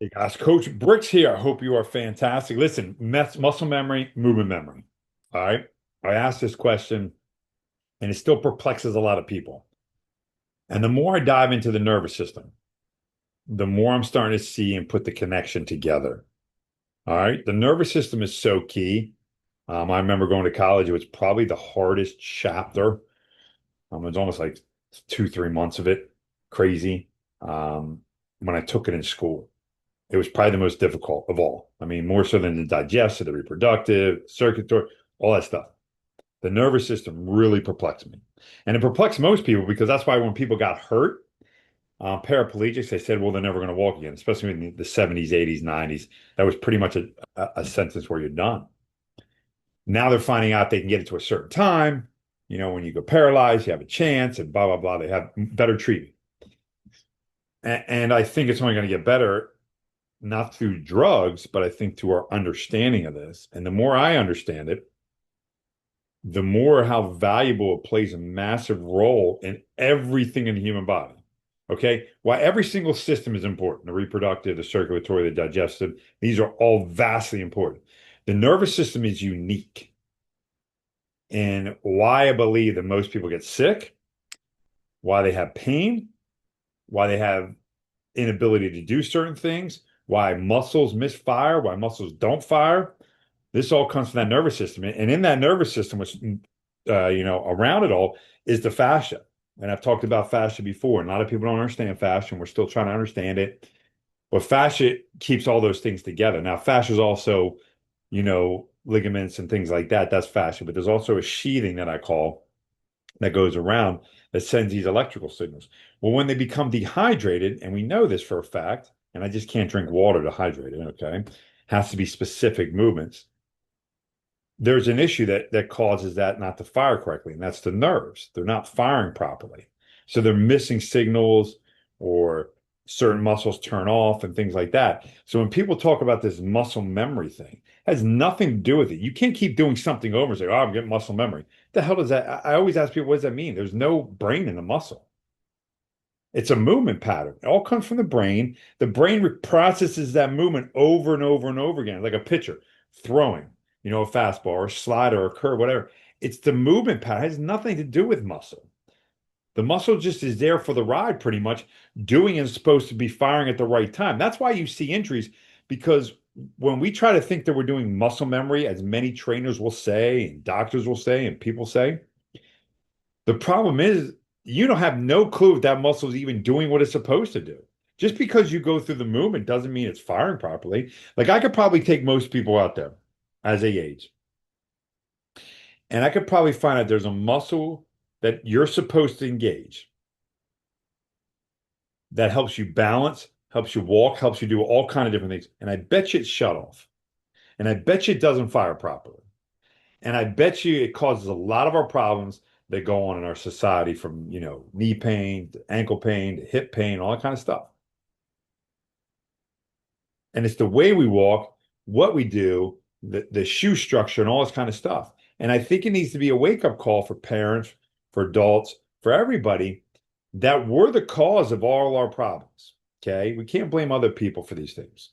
Hey guys, Coach Bricks here. I hope you are fantastic. Listen, muscle memory, movement memory. All right. I asked this question and it still perplexes a lot of people. And the more I dive into the nervous system, the more I'm starting to see and put the connection together. All right. The nervous system is so key. I remember going to college, it was probably the hardest chapter. It was almost like 2, 3 months of it. Crazy. Um, when I took it in school. It was probably the most difficult of all. I mean, more so than the digestive, the reproductive, circulatory, all that stuff. The nervous system really perplexed me. And it perplexed most people because that's why when people got hurt, paraplegics, they said, well, they're never going to walk again, especially in the 70s, 80s, 90s. That was pretty much a sentence where you're done. Now they're finding out they can get it to a certain time. You know, when you go paralyzed, you have a chance and blah, blah, blah. They have better treatment. And I think it's only going to get better not through drugs, but I think through our understanding of this. And the more I understand it, the more how valuable it plays a massive role in everything in the human body. Okay. Why every single system is important, the reproductive, the circulatory, the digestive, these are all vastly important. The nervous system is unique. And why I believe that most people get sick, why they have pain, why they have inability to do certain things, why muscles misfire, why muscles don't fire. This all comes from that nervous system. And in that nervous system, which, around it all is the fascia. And I've talked about fascia before, and a lot of people don't understand fascia, and we're still trying to understand it. But fascia keeps all those things together. Now, fascia is also, ligaments and things like that. That's fascia. But there's also a sheathing that I call that goes around that sends these electrical signals. Well, when they become dehydrated, and we know this for a fact, and I just can't drink water to hydrate it, okay? Has to be specific movements. There's an issue that causes that not to fire correctly, and that's the nerves. They're not firing properly. So they're missing signals or certain muscles turn off and things like that. So when people talk about this muscle memory thing, it has nothing to do with it. You can't keep doing something over and say, oh, I'm getting muscle memory. The hell does that? I always ask people, what does that mean? There's no brain in the muscle. It's a movement pattern. It all comes from the brain. The brain processes that movement over and over and over again, like a pitcher throwing, a fastball or a slider or a curve, whatever. It's the movement pattern. It has nothing to do with muscle. The muscle just is there for the ride, pretty much. Doing is supposed to be firing at the right time. That's why you see injuries, because when we try to think that we're doing muscle memory, as many trainers will say, and doctors will say, and people say, the problem is you don't have no clue if that muscle is even doing what it's supposed to do. Just because you go through the movement doesn't mean it's firing properly. Like I could probably take most people out there as they age, and I could probably find out there's a muscle that you're supposed to engage that helps you balance, helps you walk, helps you do all kind of different things. And I bet you it's shut off. And I bet you it doesn't fire properly. And I bet you it causes a lot of our problems that go on in our society from, knee pain to ankle pain to hip pain, all that kind of stuff. And it's the way we walk, what we do, the shoe structure, and all this kind of stuff. And I think it needs to be a wake-up call for parents, for adults, for everybody that we're the cause of all our problems. Okay. We can't blame other people for these things.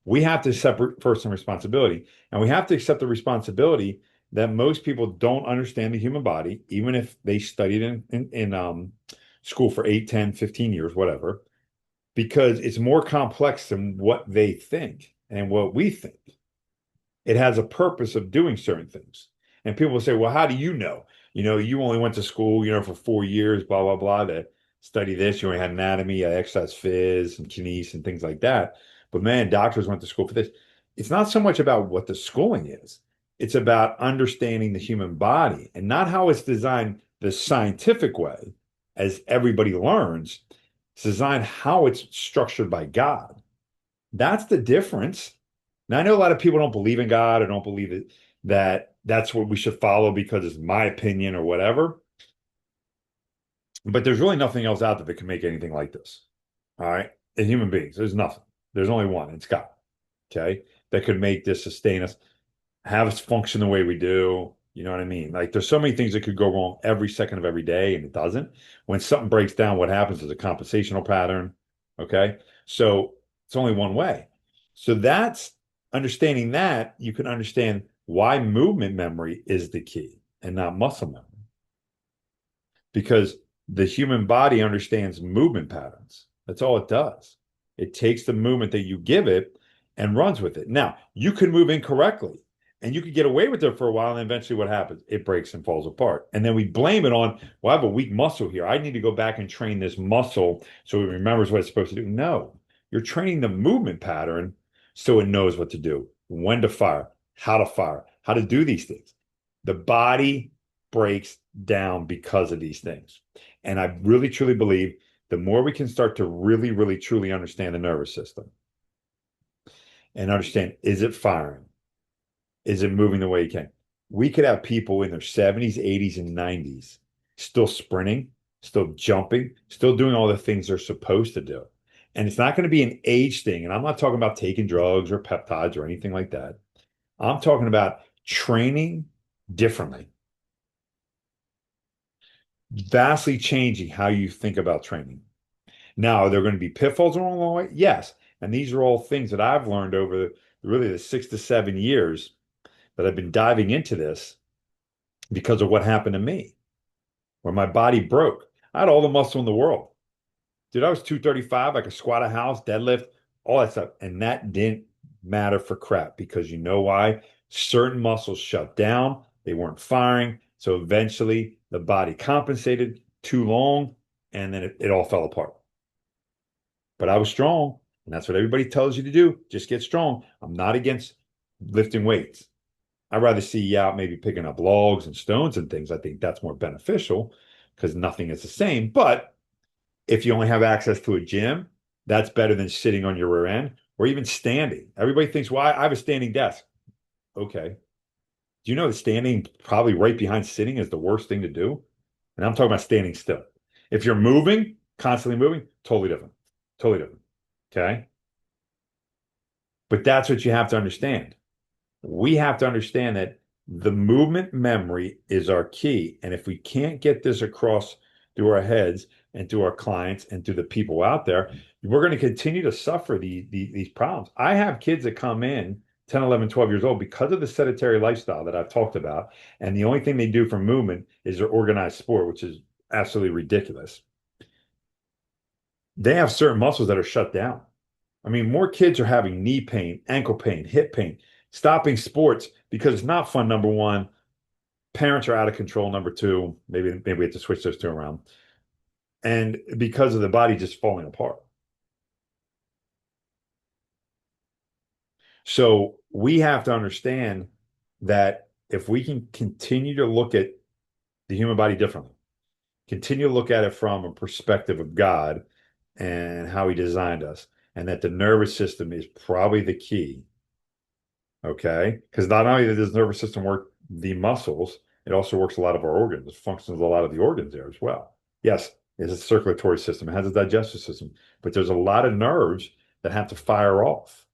We have to separate personal responsibility, and we have to accept the responsibility that most people don't understand the human body, even if they studied in school for 8, 10, 15 years, whatever, because it's more complex than what they think and what we think. It has a purpose of doing certain things. And people will say, well, how do you know? You only went to school, for 4 years, blah, blah, blah, to study this. You only had anatomy, exercise phys, and kines and things like that. But man, doctors went to school for this. It's not so much about what the schooling is. It's about understanding the human body and not how it's designed the scientific way, as everybody learns. It's designed how it's structured by God. That's the difference. Now, I know a lot of people don't believe in God or don't believe that that's what we should follow because it's my opinion or whatever. But there's really nothing else out there that can make anything like this. All right. In human beings, there's nothing. There's only one. It's God. Okay. That could make this sustain us, have us function the way we do. You know what I mean? Like there's so many things that could go wrong every second of every day, and it doesn't. When something breaks down, what happens is a compensational pattern. Okay. So It's only one way. So that's understanding that you can understand why movement memory is the key and not muscle memory. Because the human body understands movement patterns. That's all it does. It takes the movement that you give it and runs with it. Now, you can move incorrectly and you could get away with it for a while. And eventually, what happens? It breaks and falls apart. And then we blame it on, well, I have a weak muscle here. I need to go back and train this muscle so it remembers what it's supposed to do. No, you're training the movement pattern so it knows what to do, when to fire, how to do these things. The body breaks down because of these things. And I really truly believe the more we can start to really, really, truly understand the nervous system and understand, is it firing? Is it moving the way it can? We could have people in their 70s, 80s, and 90s still sprinting, still jumping, still doing all the things they're supposed to do. And it's not going to be an age thing. And I'm not talking about taking drugs or peptides or anything like that. I'm talking about training differently, vastly changing how you think about training. Now, are there going to be pitfalls along the way? Yes. And these are all things that I've learned over really the 6 to 7 years that I've been diving into this because of what happened to me, where my body broke. I had all the muscle in the world. Dude, I was 235. I could squat a house, deadlift, all that stuff. And that didn't matter for crap because you know why? Certain muscles shut down. They weren't firing. So eventually the body compensated too long and then it all fell apart. But I was strong. And that's what everybody tells you to do. Just get strong. I'm not against lifting weights. I'd rather see you out maybe picking up logs and stones and things. I think that's more beneficial because nothing is the same. But if you only have access to a gym, that's better than sitting on your rear end or even standing. Everybody thinks, well, I have a standing desk. Okay. Do you know that standing probably right behind sitting is the worst thing to do? And I'm talking about standing still. If you're moving, constantly moving, totally different. Totally different. Okay. But that's what you have to understand. We have to understand that the movement memory is our key. And if we can't get this across through our heads and to our clients and to the people out there, we're going to continue to suffer these problems. I have kids that come in 10, 11, 12 years old because of the sedentary lifestyle that I've talked about. And the only thing they do for movement is their organized sport, which is absolutely ridiculous. They have certain muscles that are shut down. I mean, more kids are having knee pain, ankle pain, hip pain, stopping sports because it's not fun, number one. Parents are out of control, number two. Maybe we have to switch those two around. And because of the body just falling apart. So we have to understand that if we can continue to look at the human body differently, continue to look at it from a perspective of God and how he designed us, and that the nervous system is probably the key. Okay. Because not only does the nervous system work the muscles, it also works a lot of our organs. It functions a lot of the organs there as well. Yes, it's a circulatory system, it has a digestive system, but there's a lot of nerves that have to fire off.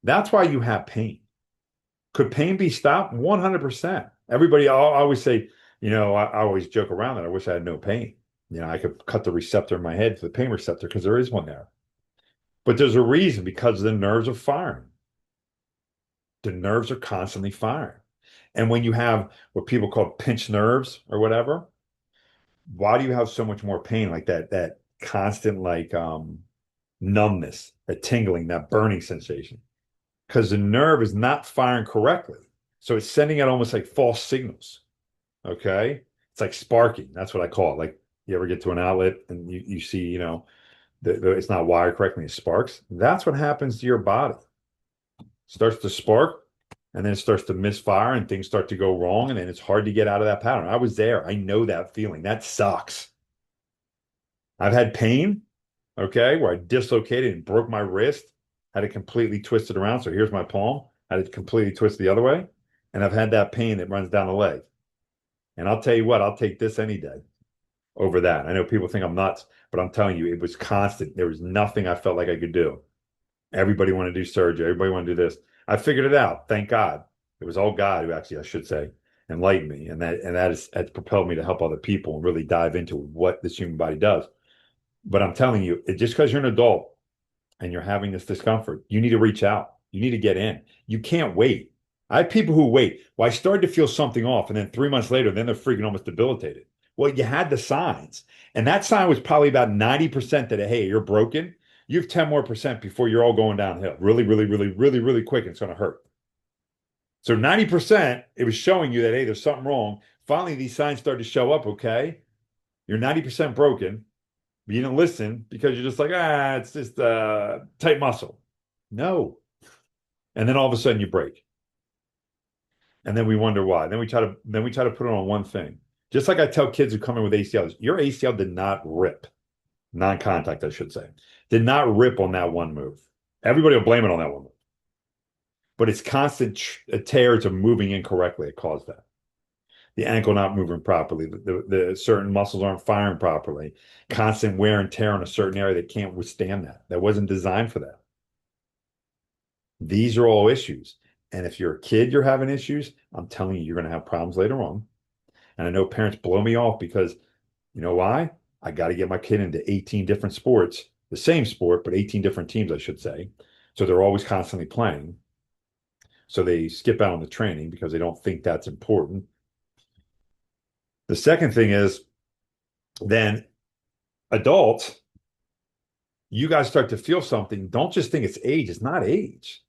That's why you have pain. Could pain be stopped? 100%. Everybody, I always say, I always joke around that I wish I had no pain. I could cut the receptor in my head for the pain receptor because there is one there. But there's a reason because the nerves are firing. The nerves are constantly firing. And when you have what people call pinched nerves or whatever, why do you have so much more pain like that constant numbness, that tingling, that burning sensation? Because the nerve is not firing correctly. So it's sending out almost like false signals. Okay. It's like sparking. That's what I call it. Like you ever get to an outlet and you see, it's not wired correctly, it sparks. That's what happens to your body. It starts to spark and then it starts to misfire and things start to go wrong. And then it's hard to get out of that pattern. I was there. I know that feeling. That sucks. I've had pain, okay, where I dislocated and broke my wrist, had it completely twisted around. So here's my palm, had it completely twisted the other way. And I've had that pain that runs down the leg. And I'll tell you what, I'll take this any day over that. I know people think I'm nuts, but I'm telling you, it was constant. There was nothing I felt like I could do. Everybody wanted to do surgery. Everybody wanted to do this. I figured it out. Thank God. It was all God who actually, I should say, enlightened me. And that has propelled me to help other people and really dive into what this human body does. But I'm telling you, just because you're an adult and you're having this discomfort, you need to reach out. You need to get in. You can't wait. I have people who wait. Well, I started to feel something off, and then 3 months later, then they're freaking almost debilitated. Well, you had the signs. And that sign was probably about 90% that, hey, you're broken. You have 10 more percent before you're all going downhill. Really, really, really, really, really quick. And it's going to hurt. So 90%, it was showing you that, hey, there's something wrong. Finally, these signs started to show up. Okay. You're 90% broken. But you didn't listen because you're just like, it's just tight muscle. No. And then all of a sudden you break. And then we wonder why. Then we try to put it on one thing. Just like I tell kids who come in with ACLs, your ACL did not rip. Non-contact, I should say. Did not rip on that one move. Everybody will blame it on that one move. But it's constant tears of moving incorrectly that caused that. The ankle not moving properly, the certain muscles aren't firing properly, constant wear and tear in a certain area that can't withstand that. That wasn't designed for that. These are all issues. And if you're a kid, you're having issues, I'm telling you, you're going to have problems later on. And I know parents blow me off because you know why? I got to get my kid into 18 different sports, the same sport, but 18 different teams, I should say. So they're always constantly playing. So they skip out on the training because they don't think that's important. The second thing is then adults, you guys start to feel something. Don't just think it's age. It's not age.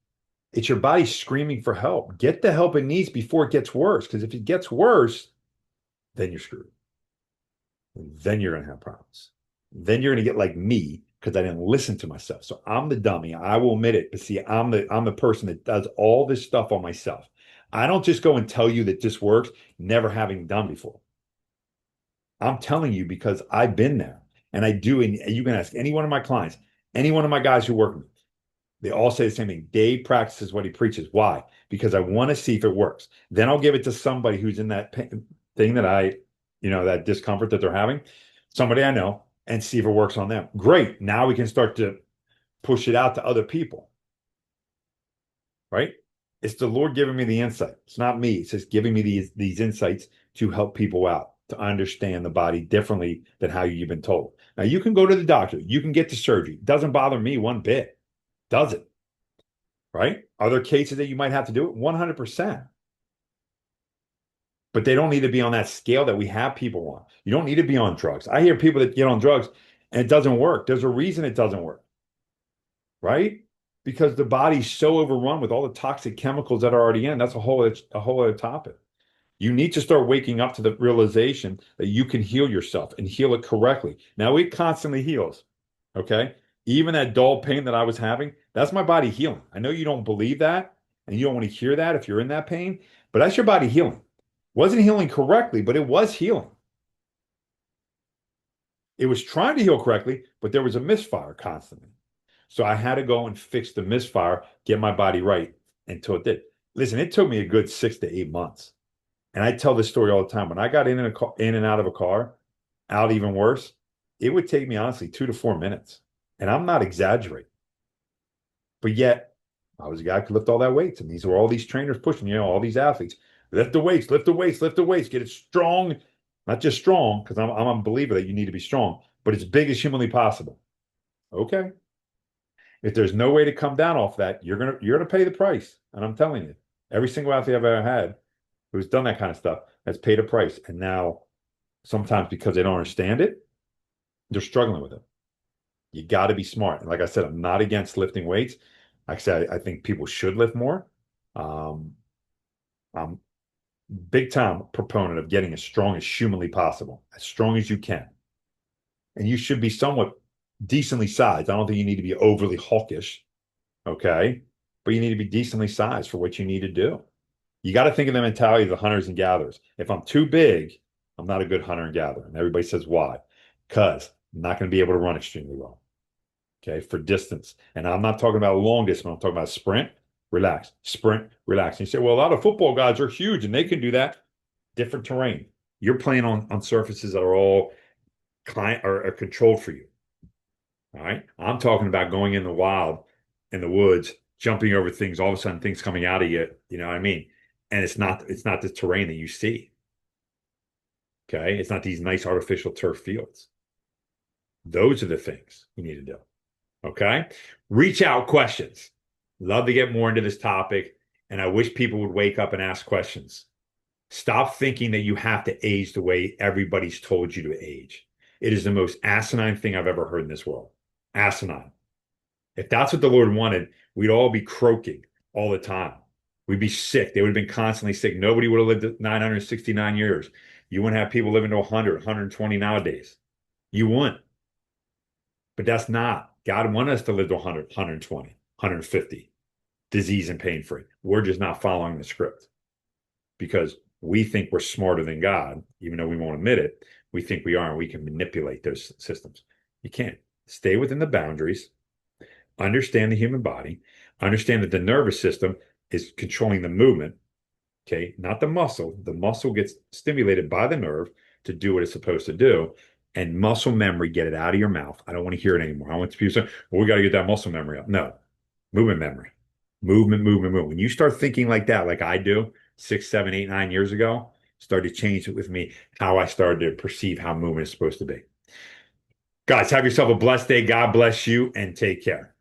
It's your body screaming for help. Get the help it needs before it gets worse. Because if it gets worse, then you're screwed. Then you're going to have problems. Then you're going to get like me because I didn't listen to myself. So I'm the dummy. I will admit it. But see, I'm the person that does all this stuff on myself. I don't just go and tell you that this works, never having done before. I'm telling you because I've been there and I do. And you can ask any one of my clients, any one of my guys who work with me. They all say the same thing. Dave practices what he preaches. Why? Because I want to see if it works. Then I'll give it to somebody who's in that thing that that discomfort that they're having, somebody I know, and see if it works on them. Great. Now we can start to push it out to other people. Right? It's the Lord giving me the insight. It's not me. It's just giving me these insights to help people out, to understand the body differently than how you've been told. Now you can go to the doctor, you can get the surgery. It doesn't bother me one bit. Does it? Right? Are there cases that you might have to do it? 100%. But they don't need to be on that scale that we have people on. You don't need to be on drugs. I hear people that get on drugs and it doesn't work. There's a reason it doesn't work. Right? Because the body's so overrun with all the toxic chemicals that are already in. That's a whole other topic. You need to start waking up to the realization that you can heal yourself and heal it correctly. Now it constantly heals. Okay? Even that dull pain that I was having, that's my body healing. I know you don't believe that and you don't want to hear that if you're in that pain, but that's your body healing. Wasn't healing correctly, but it was healing. It was trying to heal correctly, but there was a misfire constantly. So I had to go and fix the misfire, get my body right until it did. Listen, it took me a good 6 to 8 months. And I tell this story all the time. When I got in and out of a car, out even worse, it would take me honestly 2 to 4 minutes. And I'm not exaggerating. But yet, I was a guy who could lift all that weights. And these were all these trainers pushing, all these athletes. Lift the weights, lift the weights, lift the weights, get it strong. Not just strong, because I'm a believer that you need to be strong, but as big as humanly possible. Okay. If there's no way to come down off that, you're gonna pay the price. And I'm telling you, every single athlete I've ever had who's done that kind of stuff has paid a price. And now sometimes because they don't understand it, they're struggling with it. You got to be smart. And like I said, I'm not against lifting weights. Like I said, I think people should lift more. I'm big time proponent of getting as strong as humanly possible, as strong as you can. And you should be somewhat decently sized. I don't think you need to be overly hawkish, okay? But you need to be decently sized for what you need to do. You got to think of the mentality of the hunters and gatherers. If I'm too big, I'm not a good hunter and gatherer. And everybody says, why? Because I'm not going to be able to run extremely well, okay, for distance. And I'm not talking about long distance. I'm talking about sprint, relax, sprint, relax. And you say, well, a lot of football guys are huge and they can do that. Different terrain. You're playing on surfaces that are all are controlled for you. All right. I'm talking about going in the wild, in the woods, jumping over things, all of a sudden things coming out of you. You know what I mean? And it's not the terrain that you see. Okay. It's not these nice artificial turf fields. Those are the things you need to do. Okay. Reach out questions. Love to get more into this topic. And I wish people would wake up and ask questions. Stop thinking that you have to age the way everybody's told you to age. It is the most asinine thing I've ever heard in this world. Asinine. If that's what the Lord wanted, we'd all be croaking all the time. We'd be sick. They would have been constantly sick. Nobody would have lived 969 years. You wouldn't have people living to 100, 120 nowadays. You wouldn't. But that's not. God wanted us to live to 100, 120, 150, disease and pain free. We're just not following the script because we think we're smarter than God, even though we won't admit it. We think we are, and we can manipulate those systems. You can't. Stay within the boundaries, understand the human body, understand that the nervous system is controlling the movement, okay, not the muscle. The muscle gets stimulated by the nerve to do what it's supposed to do. And muscle memory, get it out of your mouth. I don't want to hear it anymore. I want people to say, well, we got to get that muscle memory up. No, movement memory, movement, movement, movement. When you start thinking like that, like I do 6, 7, 8, 9 years ago, started to change it with me, how I started to perceive how movement is supposed to be. Guys, have yourself a blessed day. God bless you and take care.